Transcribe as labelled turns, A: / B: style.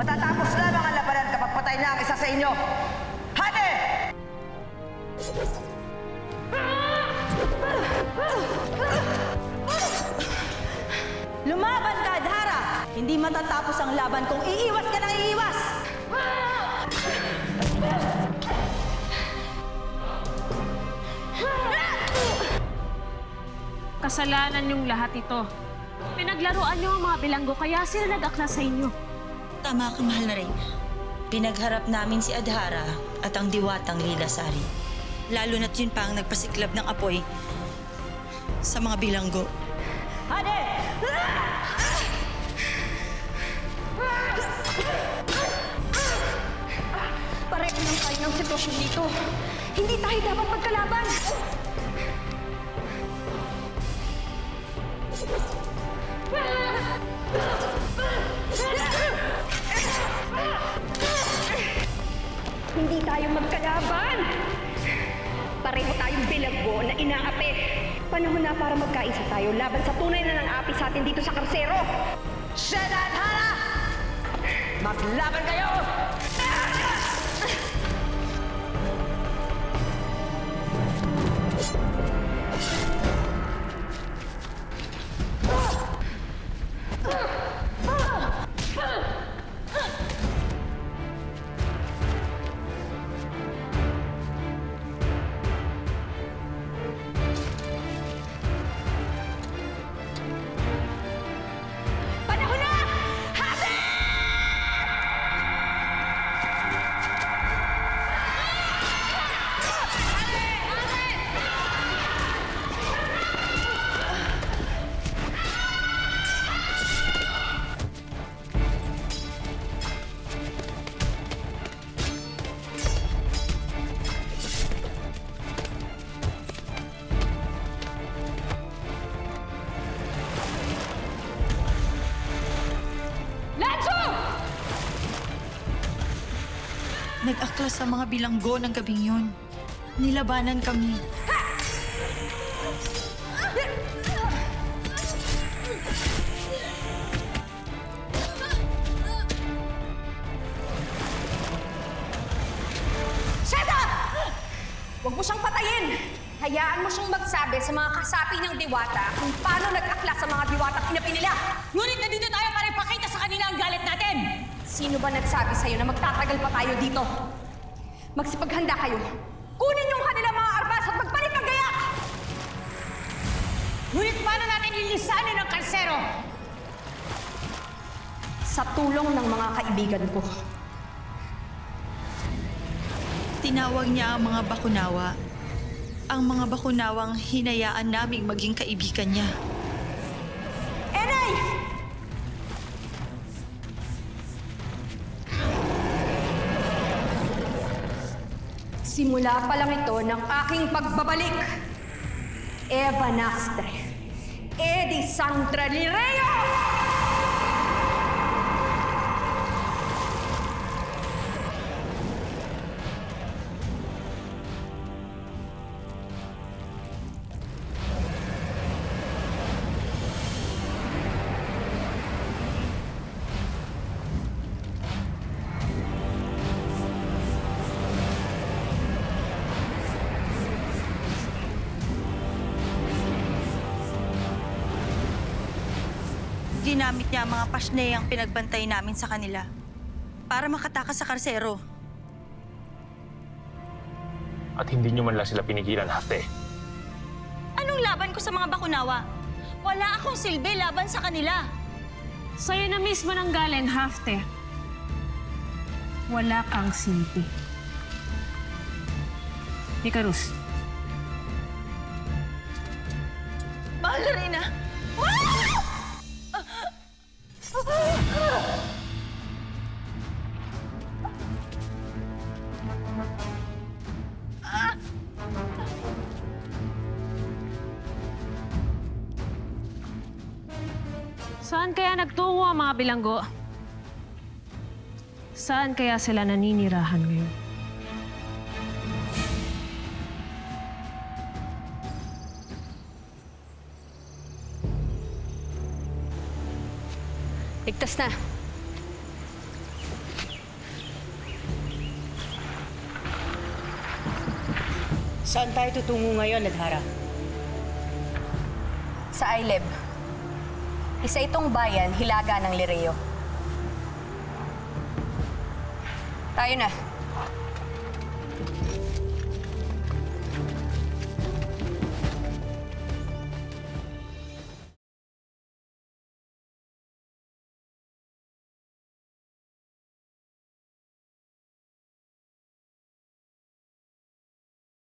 A: Matatapos lamang ang labanan kapag patay na ang isa sa inyo. Hadi!
B: Lumaban ka, Adhara! Hindi matatapos ang laban kung iiwas ka ng iiwas!
C: Kasalanan niyong lahat ito. Pinaglaruan niyo ang mga bilanggo kaya sila nag-akla sa inyo.
D: Tama ka, mahal na Reyna. Pinagharap namin si Adhara at ang diwatang Lilasari. Lalo na't yun pa ang nagpasiklab ng apoy sa mga bilanggo.
B: Hadi!
E: Pareho ng kanyang sitwasyon dito. Hindi tayo dapat magkalaban. Hindi tayo magkalaban. Pareho tayong bilanggo na inaapi. Panahon na para magkaisa tayo laban sa tunay na nang-aapi sa atin dito sa Karsero.
A: Sheda at Hana! Maglaban kayo!
D: Nag-aklas sa mga bilanggo ng gabing yun. Nilabanan kami.
E: Sheda! Huwag mo siyang patayin! Hayaan mo siyang magsabi sa mga kasapi ng diwata kung paano nag-akla sa mga diwata pinapi nila.
B: Ngunit nandito tayo para ipakita sa kanila ang galit natin!
E: Sino ba nagsabi sa'yo na magtatagal pa tayo dito? Magsipaghanda kayo. Kunin yung kanilang mga armas at magpalit ng gayak!
B: Ngunit paano natin lilisanin ang Karsero?
E: Sa tulong ng mga kaibigan ko.
D: Tinawag niya ang mga bakunawa. Ang mga bakunawang hinayaan naming maging kaibigan niya.
B: Enay!
E: Simula pa lang ito ng aking pagbabalik. Eva Nastre. Edi Sandra Lireo!
D: Ginamit niya ang mga pasneyang pinagbantay namin sa kanila para makatakas sa Karsero.
F: At hindi nyo man lang sila pinigilan, Hafte.
D: Anong laban ko sa mga bakunawa? Wala akong silbi laban sa kanila.
C: Sa'yo na mismo nang galing, Hafte. Wala kang silbi. Icarus.
D: Mahal na Reyna!
C: Saan kaya nagtungo ang mga bilanggo? Saan kaya sila naninirahan ngayon?
E: Ligtas na.
G: Saan tayo tutungo ngayon, Adhara?
E: Sa Aileb. Isa itong bayan, hilaga ng Lireo. Tayo na.